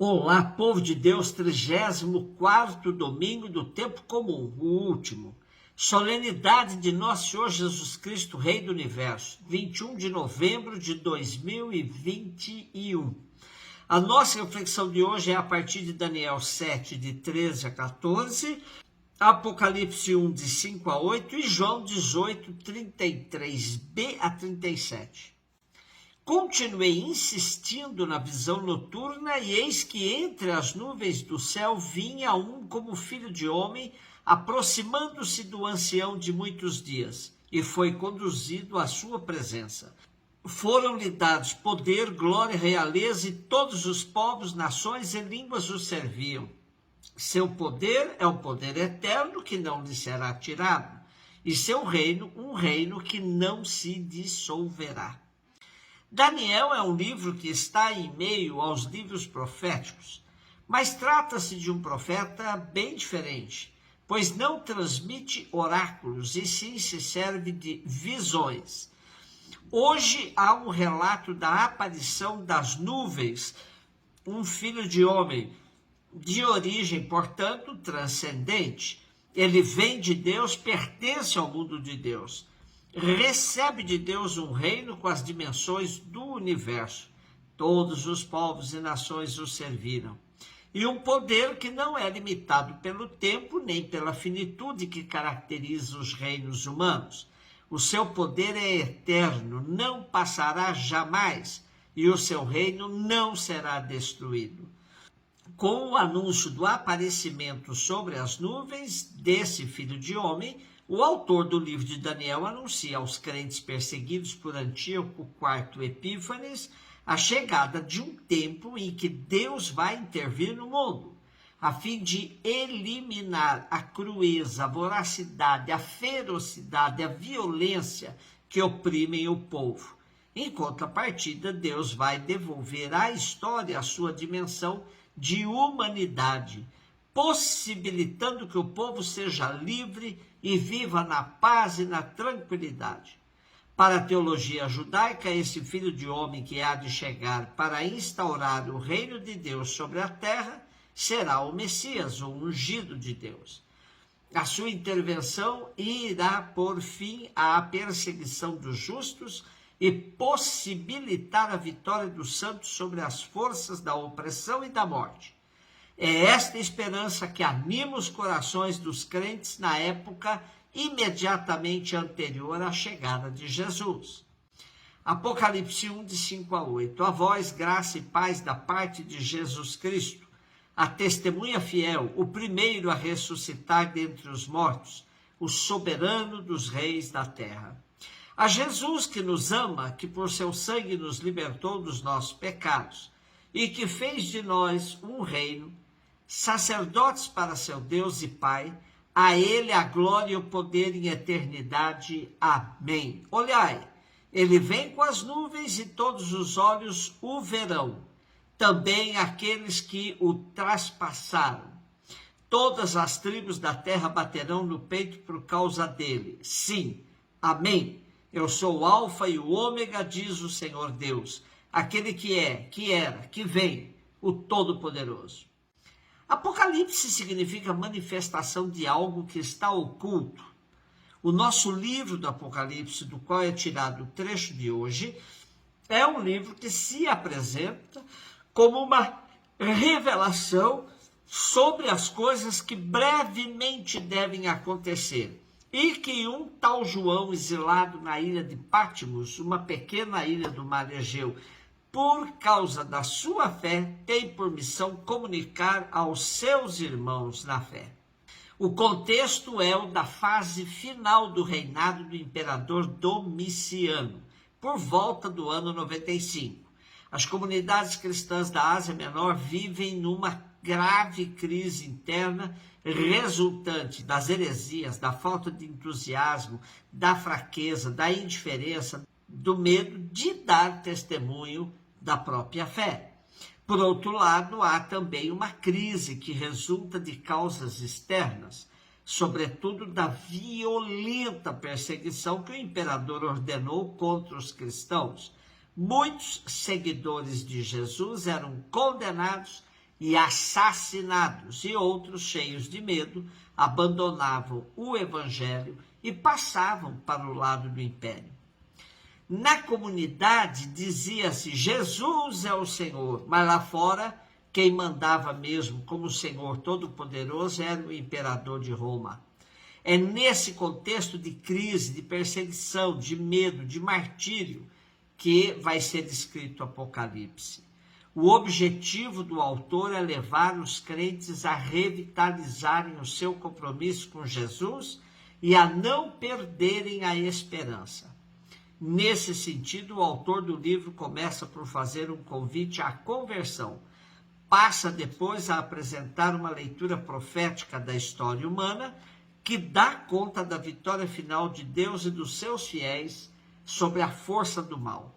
Olá, povo de Deus, 34º domingo do tempo comum, o último. Solenidade de Nosso Senhor Jesus Cristo, Rei do Universo, 21 de novembro de 2021. A nossa reflexão de hoje é a partir de Daniel 7, de 13 a 14, Apocalipse 1, de 5 a 8 e João 18, 33b a 37. Continuei insistindo na visão noturna, e eis que entre as nuvens do céu vinha um como filho de homem, aproximando-se do ancião de muitos dias, e foi conduzido à sua presença. Foram-lhe dados poder, glória, realeza, e todos os povos, nações e línguas o serviam. Seu poder é um poder eterno que não lhe será tirado, e seu reino, um reino que não se dissolverá. Daniel é um livro que está em meio aos livros proféticos, mas trata-se de um profeta bem diferente, pois não transmite oráculos e sim se serve de visões. Hoje há um relato da aparição das nuvens, um filho de homem, de origem, portanto, transcendente. Ele vem de Deus, pertence ao mundo de Deus. Recebe de Deus um reino com as dimensões do universo. Todos os povos e nações o serviram. E um poder que não é limitado pelo tempo nem pela finitude que caracteriza os reinos humanos. O seu poder é eterno, não passará jamais, e o seu reino não será destruído. Com o anúncio do aparecimento sobre as nuvens desse filho de homem, o autor do livro de Daniel anuncia aos crentes perseguidos por Antíoco IV Epífanes a chegada de um tempo em que Deus vai intervir no mundo, a fim de eliminar a crueza, a voracidade, a ferocidade, a violência que oprimem o povo. Em contrapartida, Deus vai devolver à história a sua dimensão de humanidade, possibilitando que o povo seja livre e viva na paz e na tranquilidade. Para a teologia judaica, esse filho de homem que há de chegar para instaurar o reino de Deus sobre a terra será o Messias, o ungido de Deus. A sua intervenção irá pôr fim à perseguição dos justos e possibilitar a vitória dos santos sobre as forças da opressão e da morte. É esta esperança que anima os corações dos crentes na época imediatamente anterior à chegada de Jesus. Apocalipse 1, de 5 a 8. A vós, graça e paz da parte de Jesus Cristo, a testemunha fiel, o primeiro a ressuscitar dentre os mortos, o soberano dos reis da terra. A Jesus que nos ama, que por seu sangue nos libertou dos nossos pecados, e que fez de nós um reino, sacerdotes para seu Deus e Pai, a ele a glória e o poder em eternidade. Amém. Olhai, ele vem com as nuvens e todos os olhos o verão, também aqueles que o traspassaram. Todas as tribos da terra baterão no peito por causa dele. Sim, amém. Eu sou o Alfa e o Ômega, diz o Senhor Deus, aquele que é, que era, que vem, o Todo-Poderoso. Apocalipse significa manifestação de algo que está oculto. O nosso livro do Apocalipse, do qual é tirado o trecho de hoje, é um livro que se apresenta como uma revelação sobre as coisas que brevemente devem acontecer, e que um tal João, exilado na ilha de Patmos, uma pequena ilha do mar Egeu, por causa da sua fé, tem por missão comunicar aos seus irmãos na fé. O contexto é o da fase final do reinado do imperador Domiciano, por volta do ano 95. As comunidades cristãs da Ásia Menor vivem numa grave crise interna resultante das heresias, da falta de entusiasmo, da fraqueza, da indiferença, do medo de dar testemunho da própria fé. Por outro lado, há também uma crise que resulta de causas externas, sobretudo da violenta perseguição que o imperador ordenou contra os cristãos. Muitos seguidores de Jesus eram condenados e assassinados, e outros, cheios de medo, abandonavam o evangelho e passavam para o lado do império. Na comunidade dizia-se: Jesus é o Senhor, mas lá fora quem mandava mesmo como Senhor Todo-Poderoso era o imperador de Roma. É nesse contexto de crise, de perseguição, de medo, de martírio, que vai ser descrito o Apocalipse. O objetivo do autor é levar os crentes a revitalizarem o seu compromisso com Jesus e a não perderem a esperança. Nesse sentido, o autor do livro começa por fazer um convite à conversão, passa depois a apresentar uma leitura profética da história humana que dá conta da vitória final de Deus e dos seus fiéis sobre a força do mal.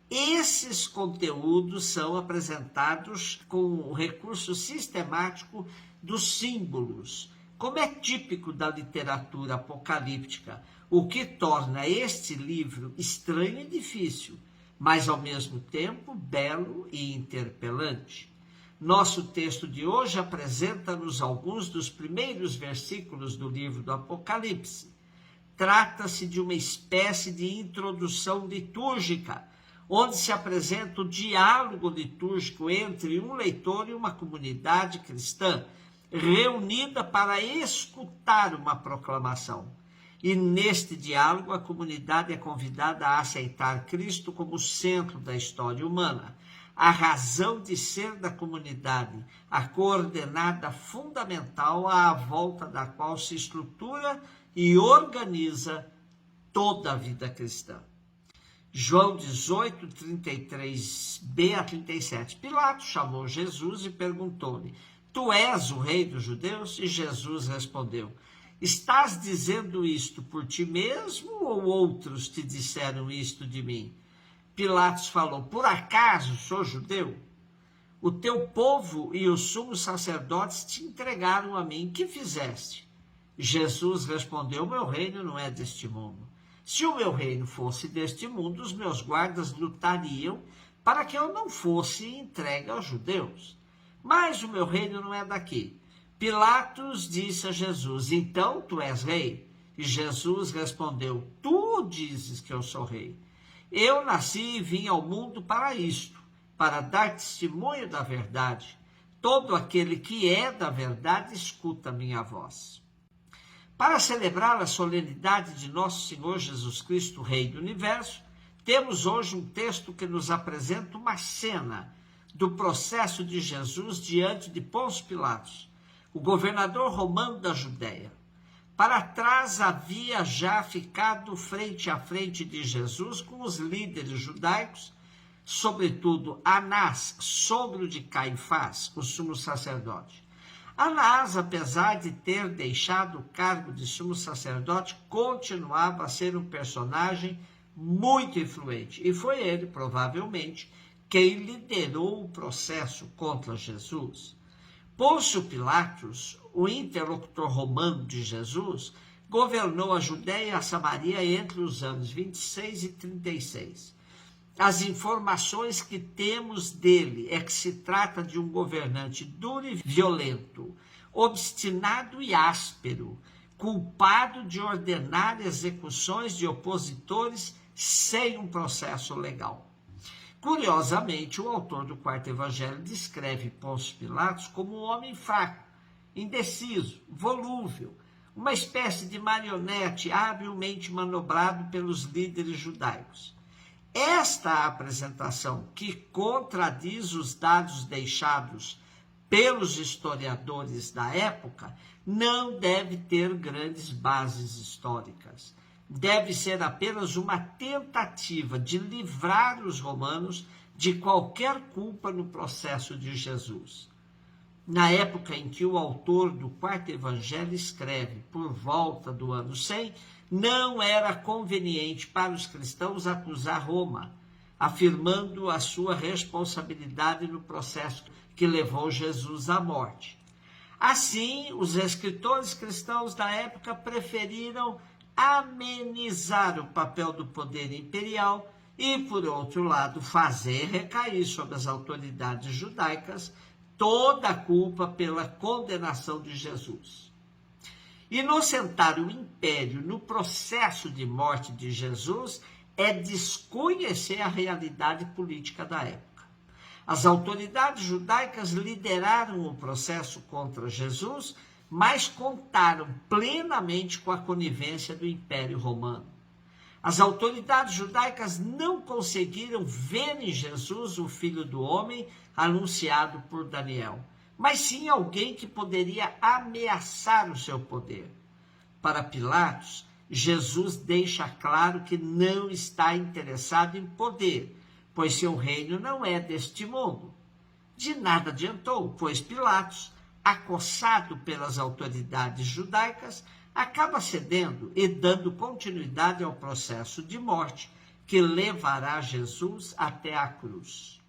Esses conteúdos são apresentados com o recurso sistemático dos símbolos, como é típico da literatura apocalíptica, o que torna este livro estranho e difícil, mas ao mesmo tempo belo e interpelante. Nosso texto de hoje apresenta-nos alguns dos primeiros versículos do livro do Apocalipse. Trata-se de uma espécie de introdução litúrgica, onde se apresenta o diálogo litúrgico entre um leitor e uma comunidade cristã, reunida para escutar uma proclamação. E neste diálogo a comunidade é convidada a aceitar Cristo como centro da história humana, a razão de ser da comunidade, a coordenada fundamental à volta da qual se estrutura e organiza toda a vida cristã. João 18, 33b a 37. Pilatos chamou Jesus e perguntou-lhe: Tu és o rei dos judeus? E Jesus respondeu: Estás dizendo isto por ti mesmo ou outros te disseram isto de mim? Pilatos falou: Por acaso sou judeu? O teu povo e os sumos sacerdotes te entregaram a mim. Que fizeste? Jesus respondeu: Meu reino não é deste mundo. Se o meu reino fosse deste mundo, os meus guardas lutariam para que eu não fosse entregue aos judeus. Mas o meu reino não é daqui. Pilatos disse a Jesus: Então tu és rei? E Jesus respondeu: Tu dizes que eu sou rei. Eu nasci e vim ao mundo para isto, para dar testemunho da verdade. Todo aquele que é da verdade escuta a minha voz. Para celebrar a solenidade de nosso Senhor Jesus Cristo, Rei do Universo, temos hoje um texto que nos apresenta uma cena do processo de Jesus diante de Pôncio Pilatos, o governador romano da Judéia. Para trás havia já ficado frente a frente de Jesus com os líderes judaicos, sobretudo Anás, sogro de Caifás, o sumo sacerdote. Anás, apesar de ter deixado o cargo de sumo sacerdote, continuava a ser um personagem muito influente. E foi ele, provavelmente, quem liderou o processo contra Jesus. Pôncio Pilatos, o interlocutor romano de Jesus, governou a Judéia e a Samaria entre os anos 26 e 36. As informações que temos dele é que se trata de um governante duro e violento, obstinado e áspero, culpado de ordenar execuções de opositores sem um processo legal. Curiosamente, o autor do quarto evangelho descreve Pôncio Pilatos como um homem fraco, indeciso, volúvel, uma espécie de marionete habilmente manobrado pelos líderes judaicos. Esta apresentação, que contradiz os dados deixados pelos historiadores da época, não deve ter grandes bases históricas. Deve ser apenas uma tentativa de livrar os romanos de qualquer culpa no processo de Jesus. Na época em que o autor do quarto evangelho escreve, por volta do ano 100, não era conveniente para os cristãos acusar Roma, afirmando a sua responsabilidade no processo que levou Jesus à morte. Assim, os escritores cristãos da época preferiram amenizar o papel do poder imperial e, por outro lado, fazer recair sobre as autoridades judaicas toda a culpa pela condenação de Jesus. Inocentar o império no processo de morte de Jesus é desconhecer a realidade política da época. As autoridades judaicas lideraram o processo contra Jesus, mas contaram plenamente com a conivência do Império Romano. As autoridades judaicas não conseguiram ver em Jesus o Filho do Homem anunciado por Daniel, mas sim alguém que poderia ameaçar o seu poder. Para Pilatos, Jesus deixa claro que não está interessado em poder, pois seu reino não é deste mundo. De nada adiantou, pois Pilatos, acossado pelas autoridades judaicas, acaba cedendo e dando continuidade ao processo de morte que levará Jesus até a cruz.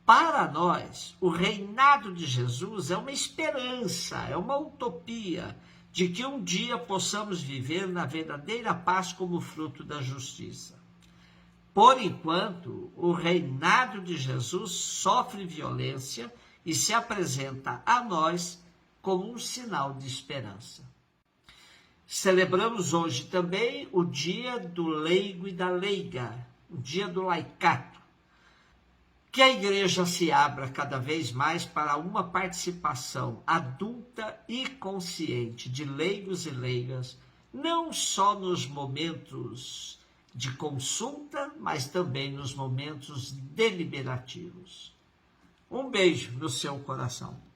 Para nós, o reinado de Jesus é uma esperança, é uma utopia de que um dia possamos viver na verdadeira paz como fruto da justiça. Por enquanto, o reinado de Jesus sofre violência e se apresenta a nós como um sinal de esperança. Celebramos hoje também o dia do leigo e da leiga, o dia do laicato. Que a igreja se abra cada vez mais para uma participação adulta e consciente de leigos e leigas, não só nos momentos de consulta, mas também nos momentos deliberativos. Um beijo no seu coração.